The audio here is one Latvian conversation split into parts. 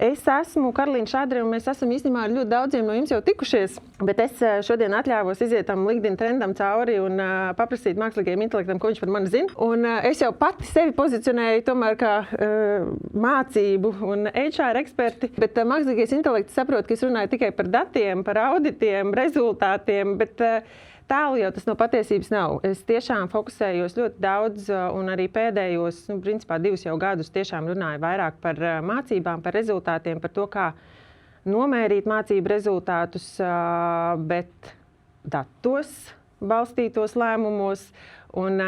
Es esmu Karolīna Šādre, un mēs esam īstenībā ar ļoti daudziem no jums jau tikušies. Bet es šodien atļāvos iziet tam LinkedIn trendam cauri un paprasīt mākslīgajam intelektam, ko viņš par mani zina. Un es jau pati sevi pozicionēju tomēr kā mācību un HR eksperti. Bet mākslīgais intelekts saprot, ka es runāju tikai par datiem, par auditiem, rezultātiem, bet tālu jau tas no patiesības nav. Es tiešām fokusējos ļoti daudz un arī pēdējos, principā 2 jau gadus tiešām runāju vairāk par mācībām, par rezultātiem, par to, kā nomērīt mācību rezultātus, bet datos balstītos lēmumos un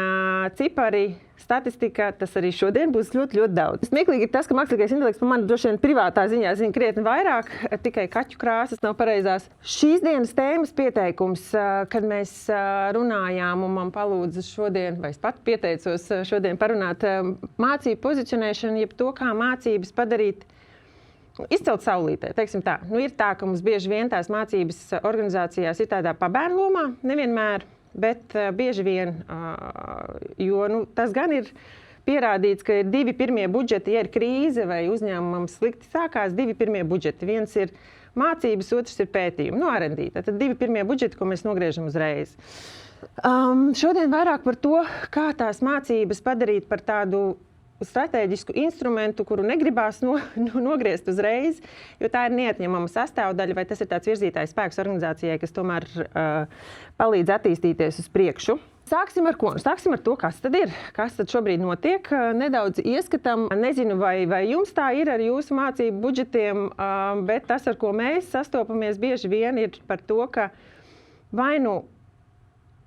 cipari, statistika, tas arī šodien būs ļoti, ļoti daudz. Smieklīgi ir tas, ka mākslīgais intelekts par mani droši vien privātā ziņā zina krietni vairāk, tikai kaķu krāsas nav pareizās. Šīs dienas tēmas pieteikums, kad mēs runājām un man palūdza šodien, vai es pat pieteicos šodien parunāt mācību pozicionēšanu, jeb to, kā mācības padarīt, izcelt saulītē, teiksim tā. Ir tā, ka mums bieži vien tās mācības organizācijās ir tādā pabērnu lomā, nevienmēr, bet bieži vien, jo tas gan ir pierādīts, ka ir 2 pirmie budžeti, ja ir krīze vai uzņēmumam slikti sākās, 2 pirmie budžeti. Viens ir mācības, otrs ir pētījumi, R&D. Tad 2 pirmie budžeti, ko mēs nogriežam uzreiz. Šodien vairāk par to, kā tās mācības padarīt par tādu stratēģisku instrumentu, kuru negribās nogriezt uzreiz, jo tā ir neatņemama sastāvdaļa, vai tas ir tāds virzītājs spēks organizācijai, kas tomēr palīdz attīstīties uz priekšu. Sāksim ar ko? Sāksim ar to, kas tad ir, kas tad šobrīd notiek. Nedaudz ieskatam, nezinu, vai jums tā ir ar jūsu mācību budžetiem, bet tas, ar ko mēs sastopamies bieži vien, ir par to, ka vai nu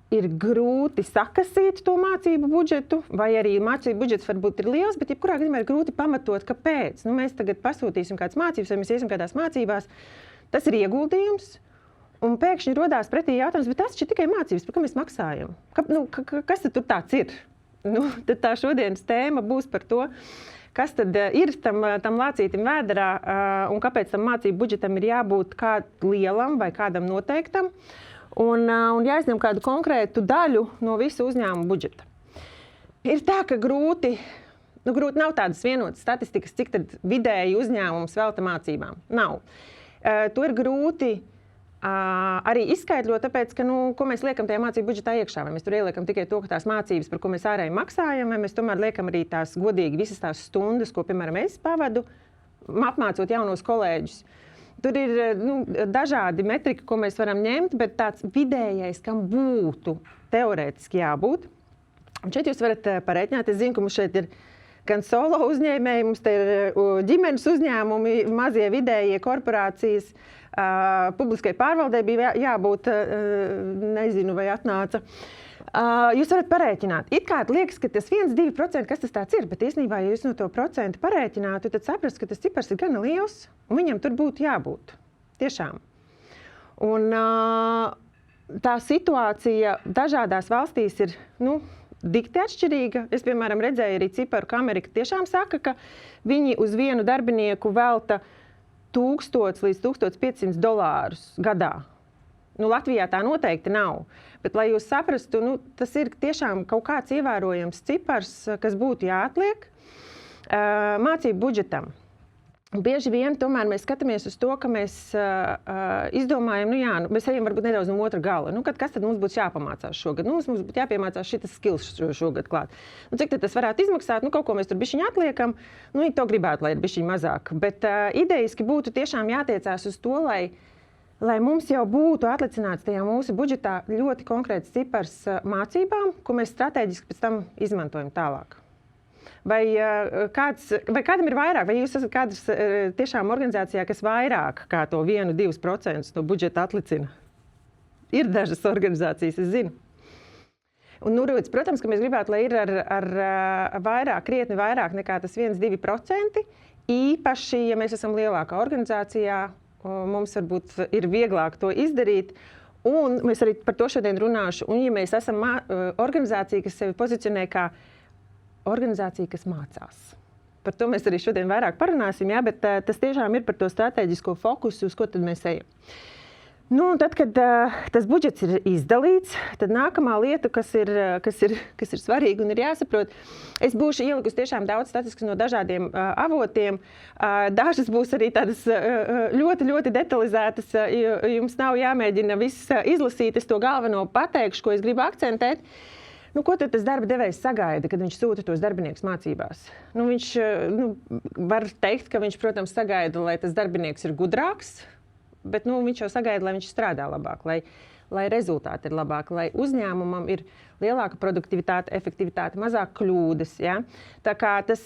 ir grūti sakasīt to mācību budžetu, vai arī mācību budžets varbūt ir liels, bet jebkurā gadījumā ir grūti pamatot, kāpēc. Mēs tagad pasūtīsim kādas mācības, vai mēs iesim kādās mācībās. Tas ir ieguldījums, un pēkšņi rodās pretī jautājums, bet tas ir tikai mācības, par ko mēs maksājam. Kas tad tur tāds ir? Tad tā šodienas tēma būs par to, kas tad ir tam lācītim vēderā, un kāpēc tam mācību budžetam ir jābūt kādam lielam vai kādam noteiktam. Un jāizņem kādu konkrētu daļu no visu uzņēmumu budžeta. Ir tā, ka grūti nav tādas vienotas statistikas, cik tad vidēji uzņēmums velta mācībām. Nav. To ir grūti arī izskaidrot, tāpēc, ka, ko mēs liekam tajā mācību budžetā iekšā. Vai mēs tur ieliekam tikai to, ka tās mācības, par ko mēs ārēji maksājam, vai mēs tomēr liekam arī tās godīgi visas tās stundas, ko, piemēram, es pavadu, apmācot jaunos kolēģus. Tur ir dažādi metriki, ko mēs varam ņemt, bet tāds vidējais, kam būtu teorētiski jābūt. Un šeit jūs varat pareiķināt. Es zinu, ka mums šeit ir gan solo uzņēmēji, mums te ir ģimenes uzņēmumi, mazie vidējie korporācijas, publiskai pārvaldei bija jābūt, nezinu, vai atnāca. Jūs varat parēķināt. It kā liekas, ka tas 1–2%, kas tas tāds ir, bet īstenībā, ja jūs no to procentu parēķinātu, tad saprast, ka tas cipars ir gana liels, un viņam tur būtu jābūt. Tiešām. Un tā situācija dažādās valstīs ir, dikti atšķirīga. Es, piemēram, redzēju arī ciparu, ka Amerika tiešām saka, ka viņi uz vienu darbinieku velta $1000 līdz $1500 gadā. Latvijā tā noteikti nav. Bet, lai jūs saprastu, tas ir tiešām kaut kāds ievērojams cipars, kas būtu jāatliek mācību budžetam. Bieži vien tomēr mēs skatāmies uz to, ka mēs izdomājam, mēs ejam varbūt nedaudz no otra gala. Kas tad mums būtu jāpamācās šogad? Mums būtu jāpiemācās šitas skills šogad klāt. Cik tad tas varētu izmaksāt? Kaut ko mēs tur bišķiņ atliekam. To gribētu, lai ir bišķiņ mazāk. Bet idejiski būtu tiešām jātiecās uz to, lai mums jau būtu atlicināts tajā mūsu budžetā ļoti konkrēts cipars mācībām, ko mēs strateģiski pēc tam izmantojam tālāk. Vai kādam ir vairāk, vai jūs esat kādas tiešām organizācijā, kas vairāk kā to 1–2% no budžeta atlicina? Ir dažas organizācijas, es zinu. Un, protams, ka mēs gribētu, lai ir ar vairāk, krietni vairāk nekā tas 1–2%. Īpaši, ja mēs esam lielākā organizācijā, mums varbūt ir vieglāk to izdarīt. Un mēs arī par to šodien runāšu. Un, ja mēs esam organizācija, kas sevi pozicionē kā organizācija, kas mācās. Par to mēs arī šodien vairāk parunāsim, bet tas tiešām ir par to stratēģisko fokusu, uz ko tad mēs ejam. Nu, tad, kad tas budžets ir izdalīts, tad nākamā lieta, kas ir svarīga un ir jāsaprot, es būšu ielikusi tiešām daudz statistikas no dažādiem avotiem. Dažas būs arī tādas ļoti, ļoti detalizētas. Jums nav jāmēģina viss izlasīt. Es to galveno pateikšu, ko es gribu akcentēt. Nu, ko tad tas darba devējs sagaida, kad viņš sūta tos darbiniekus mācībās? Nu, viņš var teikt, ka viņš, protams, sagaida, lai tas darbinieks ir gudrāks, bet viņš jau sagaida, lai viņš strādā labāk, lai rezultāti ir labāki, lai uzņēmumam ir lielāka produktivitāte, efektivitāte, mazāk kļūdas. Ja? Tā kā tas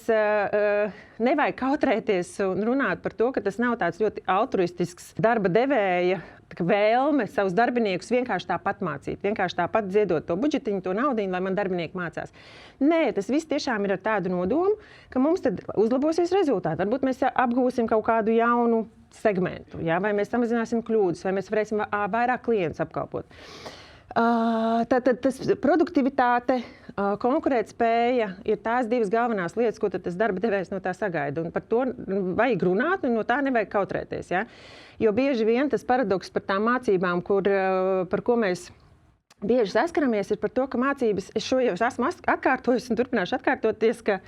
nevajag kautrēties un runāt par to, ka tas nav tāds ļoti altruistisks darba devēja vēlme savus darbiniekus vienkārši tāpat mācīt, vienkārši tāpat ziedot to budžetiņu, to naudiņu, lai man darbinieki mācās. Nē, tas viss tiešām ir ar tādu nodomu, ka mums tad uzlabosies rezultāti. Varbūt mēs apgūsim kaut kādu jaunu segmentu, ja? Vai mēs samazināsim kļūdas, vai mēs varēsim vairāk klientus apkalpot. Tātad tas produktivitāte, konkurētspēja ir tās divas galvenās lietas, ko tas darba devējs no tā sagaida. Un par to vajag runāt, un no tā nevajag kautrēties. Ja? Jo bieži vien tas paradoks par tām mācībām, par ko mēs bieži saskaramies, ir par to, ka mācības, es šo jau esmu atkārtojusi un turpināšu atkārtoties, ka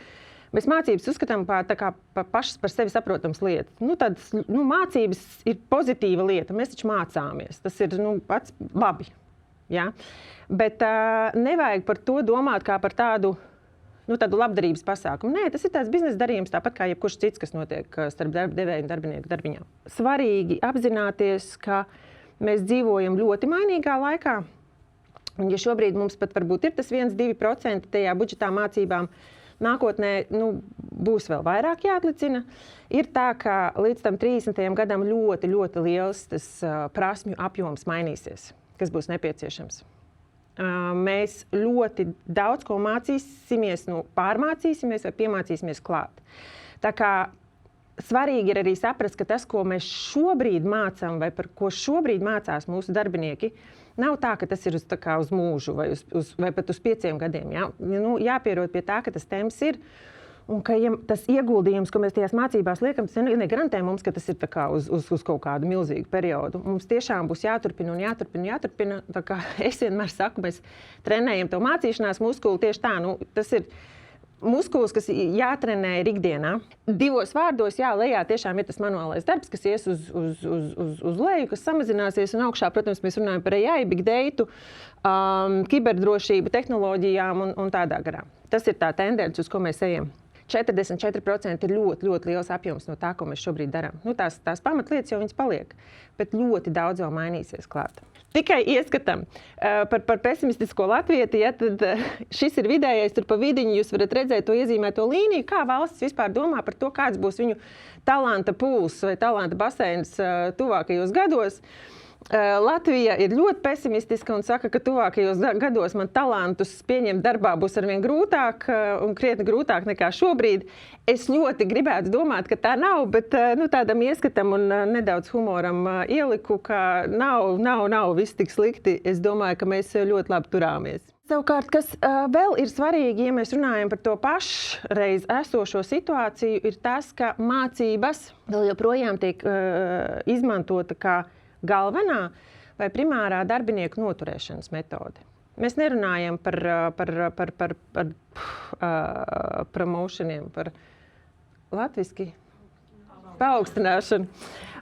mēs mācības uzskatām par pašas par sevi saprotams lietas. Mācības ir pozitīva lieta, mēs taču mācāmies. Tas ir pats labi. Ja? Bet nevajag par to domāt kā par tādu labdarības pasākumu. Nē, tas ir tāds biznesa darījums, tāpat kā jebkurš cits, kas notiek starp darba devēju un darbinieku darbiņā. Svarīgi apzināties, ka mēs dzīvojam ļoti mainīgā laikā. Un ja šobrīd mums pat varbūt ir tas 1–2% tajā budžetā mācībām, nākotnē būs vēl vairāk jāatlicina. Ir tā, ka līdz tam 30. gadam ļoti, ļoti liels tas prasmju apjoms mainīsies, kas būs nepieciešams. Mēs ļoti daudz ko mācīsimies, pārmācīsimies vai piemācīsimies klāt. Tā kā svarīgi ir arī saprast, ka tas, ko mēs šobrīd mācām vai par ko šobrīd mācās mūsu darbinieki, nav tā, ka tas ir uz mūžu vai pat uz 5 gadiem. Ja? Jāpierod pie tā, ka tas temps ir. Un ka tas ieguldījums, ko mēs tajās mācībās liekam, tas negarantē mums, ka tas ir uz kaut kādu milzīgu periodu. Mums tiešām būs jāturpina un jāturpina. Tā kā es vienmēr saku, mēs trenējam to mācīšanās muskuli tieši tā. Tas ir muskulis, kas jātrenē ikdienā. 2 vārdos, lejā tiešām ir tas manuālais darbs, kas ies uz leju, kas samazināsies, un augšā, protams, mēs runājam par AI, big datu, kiberdrošību, tehnoloģijām un tādā garā. Tas ir tā tendence, uz ko mēs ejam. 44% ir ļoti, ļoti liels apjoms no tā, ko mēs šobrīd darām. Tās pamatlietas jau viņas paliek, bet ļoti daudz vēl mainīsies klāt. Tikai ieskatam par pesimistisko latvieti, tad šis ir vidējais, tur pa vidiņu jūs varat redzēt to iezīmēto līniju, kā valsts vispār domā par to, kāds būs viņu talanta pūls vai talanta baseins tuvākajos gados. Latvija ir ļoti pesimistiska un saka, ka tuvākajos gados man talantus pieņemt darbā būs arvien grūtāk un krietni grūtāk nekā šobrīd. Es ļoti gribētu domāt, ka tā nav, bet tādam ieskatam un nedaudz humoram ieliku, ka nav viss tik slikti. Es domāju, ka mēs ļoti labi turāmies. Savukārt, kas vēl ir svarīgi, ja mēs runājam par to pašreiz esošo situāciju, ir tas, ka mācības vēl joprojām tiek izmantota kā galvenā vai primārā darbinieku noturēšanas metode. Mēs nerunājam par promotioniem, par latviski paaugstināšanu.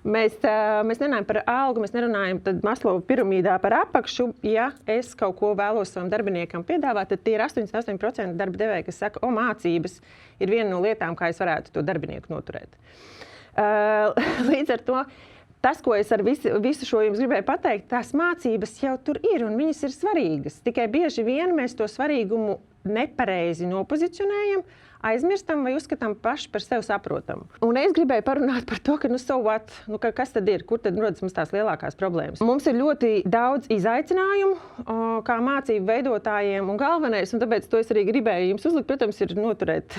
Mēs nerunājam par algu, mēs nerunājam Maslova piramīdā par apakšu. Ja es kaut ko vēlos savam darbiniekam piedāvāt, tad tie ir 88% darba devēji, kas saka, mācības ir viena no lietām, kā es varētu to darbinieku noturēt. Līdz ar to tas, ko es ar visu šo jums gribēju pateikt, tās mācības jau tur ir un viņas ir svarīgas. Tikai bieži vien mēs to svarīgumu nepareizi nopozicionējam, aizmirstam vai uzskatām paši par sevi saprotamu. Un es gribēju parunāt par to, ka kas tad ir, kur tad rodas mums tās lielākās problēmas. Mums ir ļoti daudz izaicinājumu kā mācību veidotājiem un galvenais, un tāpēc to es arī gribēju jums uzlikt, protams, ir noturēt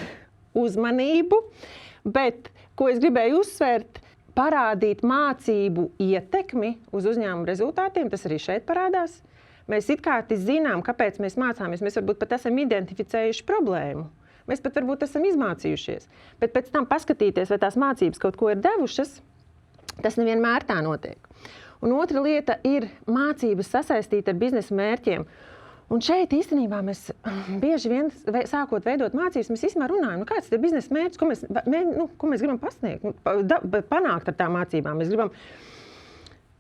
uzmanību, bet ko es gribēju uzsvērt, parādīt mācību ietekmi uz uzņēmumu rezultātiem, tas arī šeit parādās. Mēs it kā zinām, kāpēc mēs mācāmies, mēs varbūt pat esam identificējuši problēmu. Mēs pat varbūt esam izmācījušies, bet pēc tam paskatīties, vai tās mācības kaut ko ir devušas, tas nevienmēr tā notiek. Un otra lieta ir mācības sasaistīt ar biznesa mērķiem. Un šeit īstenībā mēs bieži vien, sākot veidot mācības, mēs īstenībā runājam, kāds ir biznesa mērķis, ko mēs gribam pasniegt, panākt ar tām mācībām. Mēs gribam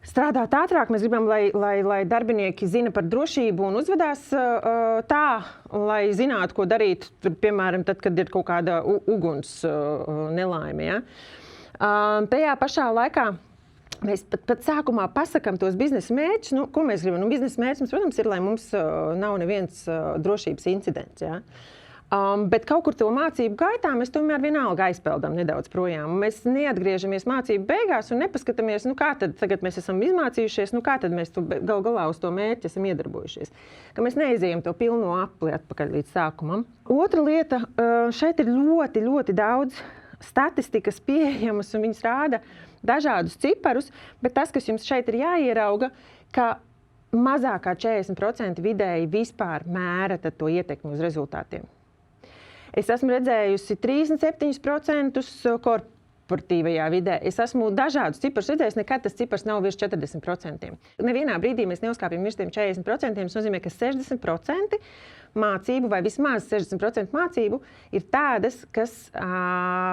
strādāt ātrāk, mēs gribam, lai darbinieki zina par drošību un uzvedās tā, lai zinātu, ko darīt, piemēram, tad, kad ir kaut kāda uguns nelaime. Ja? Tajā pašā laikā mēs pat sākumā pasakām tos biznesa mērķus, ko mēs gribam. Biznesa mērķis, protams, ir, lai mums nav neviens drošības incidents. Ja? Bet kaut kur to mācību gaitā mēs tomēr vienalga aizpeldam nedaudz projām. Mēs neatgriežamies mācību beigās un nepaskatāmies, kā tad tagad mēs esam izmācījušies, kā tad mēs gal galā uz to mērķi esam iedarbojušies. Ka mēs neizejam to pilno apli atpakaļ līdz sākumam. Otra lieta, šeit ir ļoti, ļoti daudz statistikas pieejamas, un viņas rāda dažādus ciparus, bet tas, kas jums šeit ir jāierauga, ka mazāk kā 40% vidēji vispār mēra to ietekmi uz rezultātiem. Es esmu redzējusi 37% korporatīvajā vidē. Es esmu dažādus ciparus redzējis, nekad tas cipars nav virs 40%. Nevienā brīdī mēs neuzkāpjam virs tiem 40%, tas nozīmē, ka 60% mācību vai vismaz 60% mācību ir tādas, kas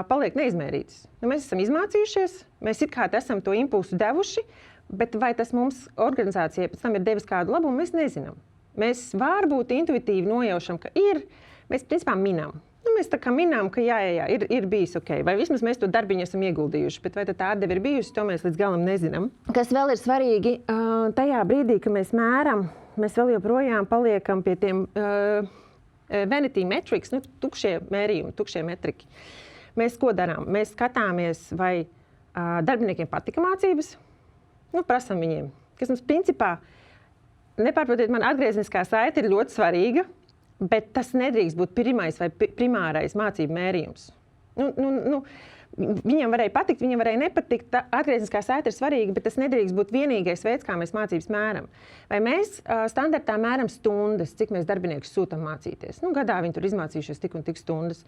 paliek neizmērītas. Mēs esam izmācījušies, mēs it kā esam to impulsu devuši, bet vai tas mums organizācijai pēc tam ir devis kādu labumu, mēs nezinām. Mēs varbūt intuitīvi nojaušam, ka ir, mēs principā minam. Mēs tā kā minām, ka jā, ir bijis ok. Vai vismaz mēs to darbiņu esam ieguldījuši, bet vai tā atdeve ir bijusi, to mēs līdz galam nezinām. Kas vēl ir svarīgi, tajā brīdī, kad mēs mēram, mēs vēl joprojām paliekam pie tiem vanity metrics, tukšie mērījumi, tukšie metriki. Mēs ko darām? Mēs skatāmies, vai darbiniekiem patika mācības, prasam viņiem, kas mums principā, nepārprotiet, man atgriezniskā saite ir ļoti svarīga, bet tas nedrīkst būt pirmais vai primārais mācību mērījums. Viņam varēja patikt, viņam varēja nepatikt. Atgriezniskā saite ir svarīga, bet tas nedrīkst būt vienīgais veids, kā mēs mācības mēram. Vai mēs standartā mēram stundas, cik mēs darbiniekus sūtam mācīties? Gadā viņi tur izmācījušies tik un tik stundas.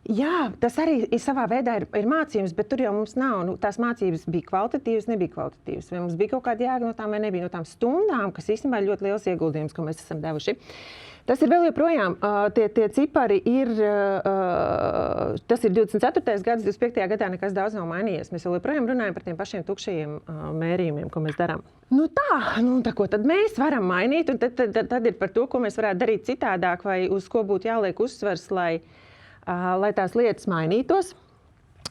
Jā, tas arī savā veidā ir mācījums, bet tur jau mums nav. Tās mācības bija kvalitatīvas, nebija kvalitatīvas. Vai mums bija kaut kāda jēga no tām vai nebija no tām stundām, kas īstenībā ir ļoti liels ieguldījums, ko mēs esam devuši. Tas ir vēl joprojām, tie cipari ir, tas ir 24. gads, 25. gadā nekas daudz nav mainījies. Mēs vēl joprojām runājam par tiem pašiem tukšajiem mērījumiem, ko mēs darām. Ko tad mēs varam mainīt, un tad ir par to, ko mēs varētu darīt citādāk, vai uz ko būtu jāliek uzsvers, lai tās lietas mainītos.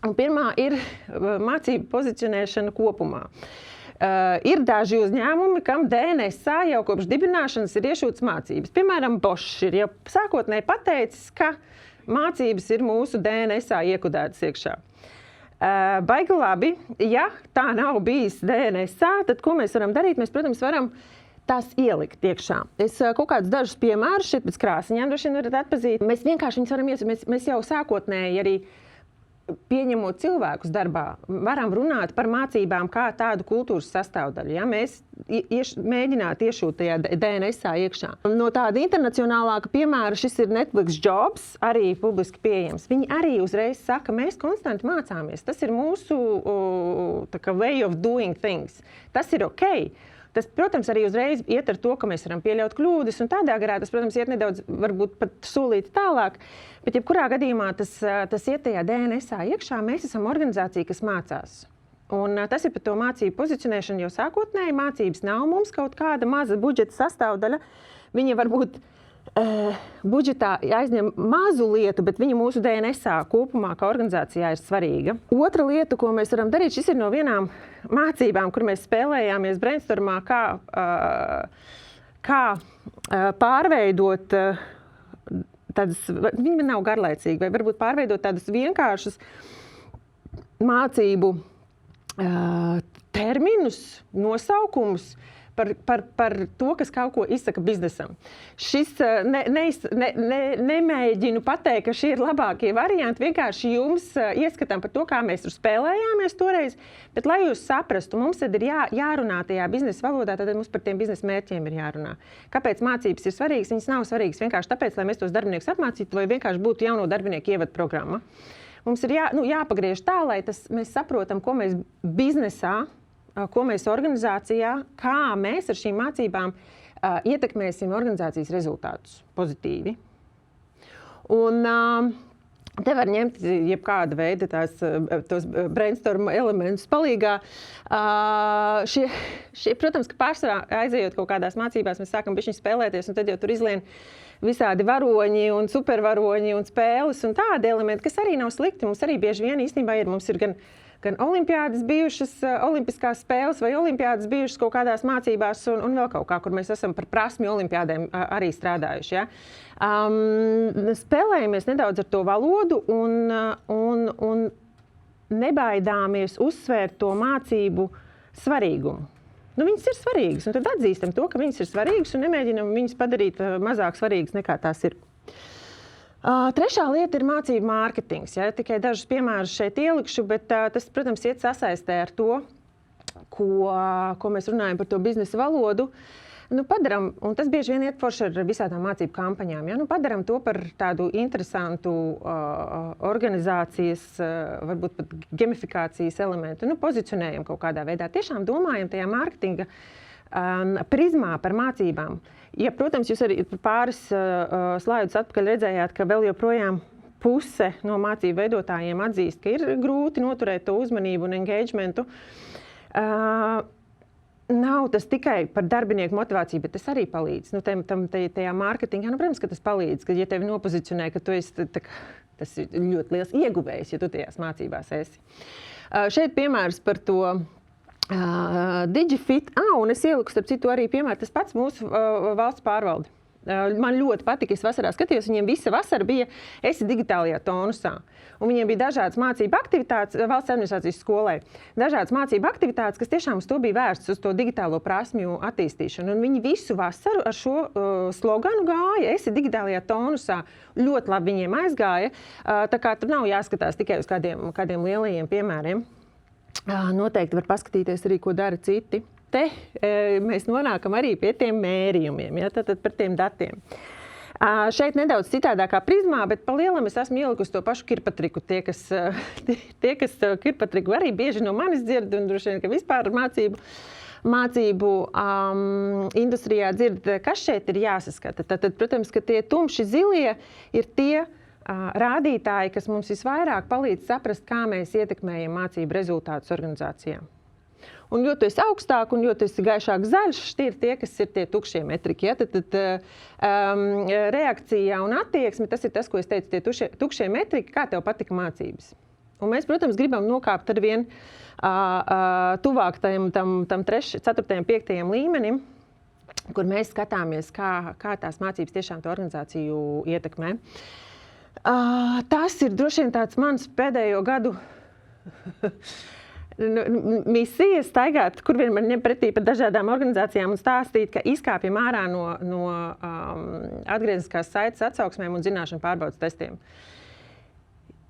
Un pirmā ir mācību pozicionēšana kopumā. Ir daži uzņēmumi, kam DNSā jau kopš dibināšanas ir iešūtas mācības. Piemēram, Bosch ir jau sākotnēji pateicis, ka mācības ir mūsu DNSā iekodētas iekšā. Baigi labi, ja tā nav bijis DNSā, tad ko mēs varam darīt? Mēs, protams, varam tās ielikt iekšā. Es kaut kādus dažus piemērus šeit pēc krāsiņām droši vien varat atpazīt. Mēs vienkārši viņus varam iesūt. Mēs jau sākotnēji arī pieņemot cilvēkus darbā, varam runāt par mācībām kā tādu kultūras sastāvdaļu. Ja? Mēs mēģināt iešūt tajā DNSā iekšā. No tāda internacionālāka piemēra šis ir Netflix Jobs, arī publiski pieejams. Viņi arī uzreiz saka, mēs konstanti mācāmies. Tas ir mūsu way of doing things. Tas ir ok. Tas, protams, arī uzreiz iet ar to, ka mēs varam pieļaut kļūdas, un tādā garā tas, protams, iet nedaudz, varbūt pat solīti tālāk, bet jebkurā gadījumā tas iet tajā DNSā iekšā, mēs esam organizācija, kas mācās. Un tas ir par to mācību pozicionēšanu, jo sākotnēji mācības nav mums kaut kāda maza budžeta sastāvdaļa. Viņa varbūt budžetā aizņem mazu lietu, bet viņa mūsu DNSā kopumā kā organizācijā ir svarīga. Otra lieta, ko mēs varam darīt, šis ir no vienām mācībām, kur mēs spēlējāmies brainstormā, kā pārveidot tādas, viņi nav garlaicīgi, vai varbūt pārveidot tādas vienkāršas mācību terminus, nosaukumus, par to, kas kaut ko izsaka biznesam. Šis nemēģinu pateikt, ka šie ir labākie varianti, vienkārši jums ieskatām par to, kā mēs tur spēlējāmies toreiz, bet lai jūs saprastu, mums tad ir jārunā tajā biznesa valodā, tad mums par tiem biznesa mērķiem ir jārunā. Kāpēc mācības ir svarīgas? Viņas nav svarīgas vienkārši tāpēc, lai mēs tos darbiniekus apmācītu, vai vienkārši būtu jauno darbinieku ievadu programma. Mums ir jāpagriež tā, lai mēs saprotam, ko mēs biznesā ko mēs organizācijā, kā mēs ar šīm mācībām ietekmēsim organizācijas rezultātus pozitīvi. Un te var ņemt jebkāda veida tos brainstorm elementus palīgā. Šie, protams, ka pārsvarā aizejot kaut kādās mācībās, mēs sākam bišķiņ spēlēties, un tad jau tur izlien visādi varoņi un supervaroņi un spēles un tādi elementi, kas arī nav slikti. Mums arī bieži vien īstenībā mums ir gan olimpiādas bijušas, olimpiskās spēles vai olimpiādas bijušas kaut kādās mācībās un vēl kaut kā, kur mēs esam par prasmi olimpiādēm arī strādājuši. Ja? Spēlējamies nedaudz ar to valodu un nebaidāmies uzsvērt to mācību svarīgumu. Viņas ir svarīgas, un tad atzīstam to, ka viņas ir svarīgas un nemēģinam viņas padarīt mazāk svarīgas nekā tās ir. Trešā lieta ir mācību mārketings. Ja? Tikai dažus piemērus šeit ielikšu, bet tas, protams, iet sasaistē ar to, ko mēs runājam par to biznesa valodu. Padaram, un tas bieži vien iet forši ar visādām mācību kampaņām. Ja? Padaram to par tādu interesantu organizācijas, varbūt pat gamifikācijas elementu. Pozicionējam kaut kādā veidā. Tiešām domājam tajā mārketinga prizmā par mācībām. Ja, protams, jūs arī pāris slaidus atpakaļ redzējāt, ka vēl joprojām puse no mācību veidotājiem atzīst, ka ir grūti noturēt to uzmanību un engagementu. Nav tas tikai par darbinieku motivāciju, bet tas arī palīdz. Tajā mārketingā, protams, ka tas palīdz, ka ja tevi nopozicionē, ka tu esi, tas ir ļoti liels ieguvējs, ja tu tajās mācībās esi. Šeit piemērs par to DigiFit. Un es ieliku, starp citu, arī piemēru tas pats mūsu valsts pārvalde. Man ļoti patika, es vasarā skatījos, viņiem visa vasara bija esi digitālajā tonusā. Un viņiem bija dažādas mācību aktivitātes valsts administrācijas skolē. Dažādas mācību aktivitātes, kas tiešām uz to bija vērsts, uz to digitālo prasmju attīstīšanu. Un viņi visu vasaru ar šo sloganu gāja, esi digitālajā tonusā. Ļoti labi viņiem aizgāja. Tā kā tur nav jāskatās tikai uz kādiem lielajiem piemēriem. Noteikti var paskatīties arī, ko dara citi. Te mēs nonākam arī pie tiem mērījumiem, ja, tad par tiem datiem. Šeit nedaudz citādākā prizmā, bet pa lielam es esmu ielikusi to pašu Kirpatriku. Tie, kas Kirpatriku arī bieži no manis dzird, un droši vien, ka vispār mācību industrijā dzird, kas šeit ir jāsaskata. Tad, protams, ka tie tumši zilie ir tie rādītāji, kas mums visvairāk palīdz saprast, kā mēs ietekmējam mācību rezultātus organizācijām. Un jo tu esi augstāk un jo tu esi gaišāk zaļš, tie ir tie, kas ir tie tukšie metriki. Ja? Tad reakcija un attieksme, tas ir tas, ko es teicu, tie tukšie metriki, kā tev patika mācības. Un mēs, protams, gribam nokāpt ar vien tuvāk tam 3., 4., 5. līmenim, kur mēs skatāmies, kā tās mācības tiešām to organizāciju ietekmē. Tas ir droši vien tāds mans pēdējo gadu misija staigāt, kur vien man ņem pretī par dažādām organizācijām un stāstīt, ka izkāpjam ārā no atgriezniskās saites atsauksmēm un zināšanu pārbaudes testiem.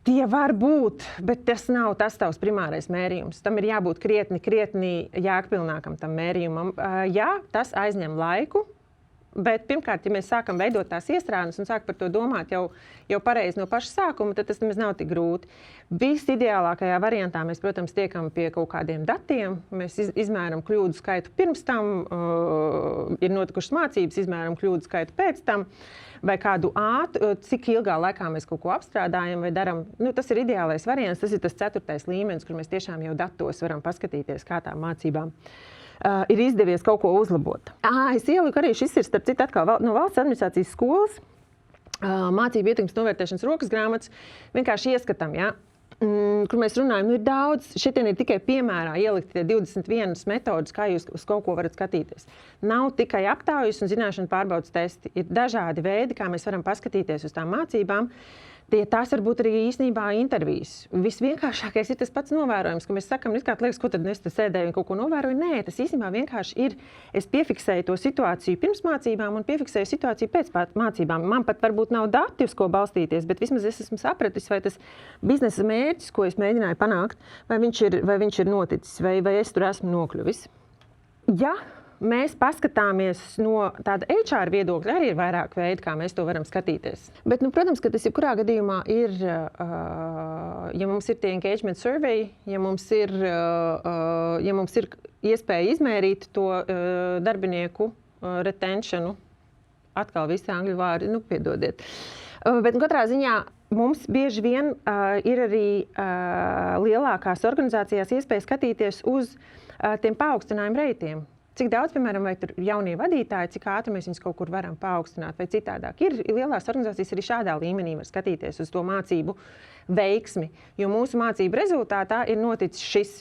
Tie var būt, bet tas nav tas tavs primārais mērījums. Tam ir jābūt krietni jēgpilnākam tam mērījumam. Jā, tas aizņem laiku. Bet pirmkārt, ja mēs sākam veidot tās iestrādes un sākam par to domāt jau pareizi no paša sākuma, tad tas nemaz nav tik grūti. Visideālākajā variantā mēs, protams, tiekam pie kaut kādiem datiem. Mēs izmēram kļūdu skaitu pirms tam, ir notikušas mācības, izmēram kļūdu skaitu pēc tam, vai kādu cik ilgā laikā mēs kaut ko apstrādājam vai daram. Tas ir ideālais variants, tas ir tas 4. līmenis, kur mēs tiešām jau datos varam paskatīties, kā tām mācībām ir izdevies kaut ko uzlabot. Es ieliku arī, šis ir starp citu atkal no valsts administrācijas skolas, mācību ietekmes novērtēšanas rokas grāmatas, vienkārši ieskatam, ja, kur mēs runājam, ir daudz, šeit ir tikai piemērā ielikti tie 21 metodas, kā jūs uz kaut ko varat skatīties. Nav tikai aptaujas un zināšanu pārbaudes testi, ir dažādi veidi, kā mēs varam paskatīties uz tām mācībām. Tās var būt arī īstenībā intervijas. Visvienkāršākais ir tas pats novērojums, ka mēs sakam, kā liekas, ko tad es te sēdēju un kaut ko novēroju. Nē, tas īstenībā vienkārši ir, es piefiksēju to situāciju pirms mācībām un piefiksēju situāciju pēc mācībām. Man pat varbūt nav dati, uz ko balstīties, bet vismaz es esmu sapratis, vai tas biznesa mērķis, ko es mēģināju panākt, vai viņš ir noticis, vai es tur esmu nokļuvis. Ja mēs paskatāmies no tāda HR viedokļa, arī ir vairāk veidu, kā mēs to varam skatīties. Bet, protams, ka tas jebkurā gadījumā ir, ja mums ir tie engagement survey, ja mums ir iespēja izmērīt to darbinieku retentionu, atkal visi angļu vārdi, piedodiet. Bet katrā ziņā mums bieži vien ir arī lielākās organizācijās iespēja skatīties uz tiem paaugstinājumu reitiem. Cik daudz, piemēram, vai tur jaunie vadītāji, cik ātri mēs viņus kaut kur varam paaugstināt vai citādāk. Ir lielās organizācijas arī šādā līmenī var skatīties uz to mācību veiksmi, jo mūsu mācību rezultātā ir noticis šis.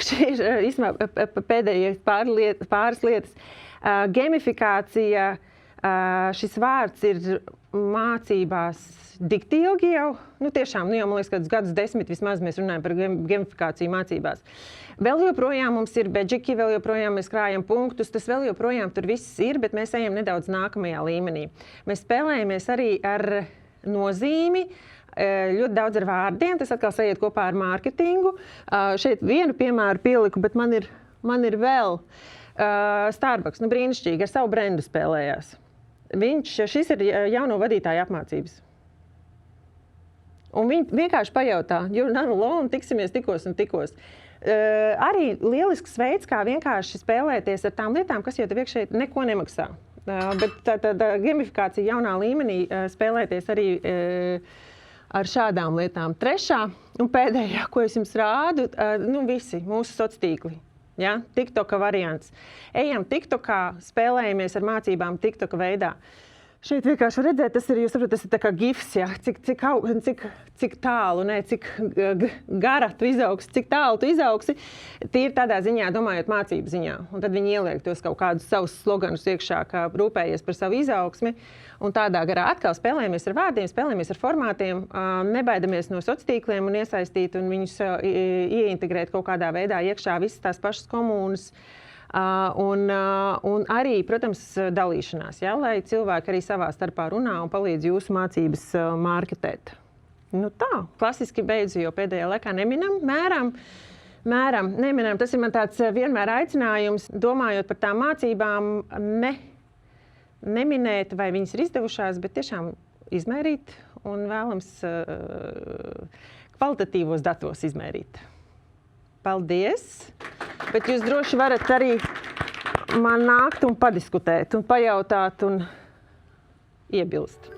Šī ir īstenībā pēdējais pāris lietas. Gamifikācija, šis vārds ir mācībās dikti ilgi jau. Tiešām, jau man liekas, kādus gadus 10 vismaz mēs runājam par gamifikāciju mācībās. Vēl joprojām mums ir bedžiki, vēl joprojām mēs krājam punktus, tas vēl joprojām tur viss ir, bet mēs ejam nedaudz nākamajā līmenī. Mēs spēlējamies arī ar nozīmi, ļoti daudz ar vārdiem, tas atkal sajiet kopā ar mārketingu. Šeit vienu piemēru pieliku, bet man ir vēl Starbucks, brīnišķīgi, ar savu brendu spēlējās. Šis ir jauno vadītāju apmācības. Un viņi vienkārši pajautā, you're not alone, tiksimies tikos un tikos. Arī lielisks veids, kā vienkārši spēlēties ar tām lietām, kas jau tev iekšēji neko nemaksā. Bet tā gamifikācija jaunā līmenī spēlēties arī ar šādām lietām. Trešā un pēdējā, ko es jums rādu, visi mūsu sociālie tīkli. Ja? TikToka variants. Ejam TikTokā, spēlējamies ar mācībām TikToka veidā. Šeit vienkārši redzēt, tas ir tā kā gifs, ja? Cik tālu, cik gara tu izauksi, cik tālu tu izauksi. Tīri tādā ziņā, domājot mācību ziņā. Un tad viņi ieliek tos kaut kādus savus sloganus iekšā, kā rūpējies par savu izaugsmi. Un tādā garā atkal spēlējamies ar vārdiem, spēlējamies ar formātiem, nebaidamies no sociāliem tīkliem un iesaistīt un viņus ieintegrēt kaut kādā veidā iekšā visas tās pašas komunas. Un arī, protams, dalīšanās, ja, lai cilvēki arī savā starpā runā un palīdz jūsu mācības marketēt. Tā, klasiski beidzu, jo pēdējā laikā neminam, mēram, neminam. Tas ir man tāds vienmēr aicinājums, domājot par tām mācībām, neminēt, vai viņas ir izdevušās, bet tiešām izmērīt un vēlams kvalitatīvos datos izmērīt. Paldies! Bet jūs droši varat arī man nākt un padiskutēt, un pajautāt un iebilst.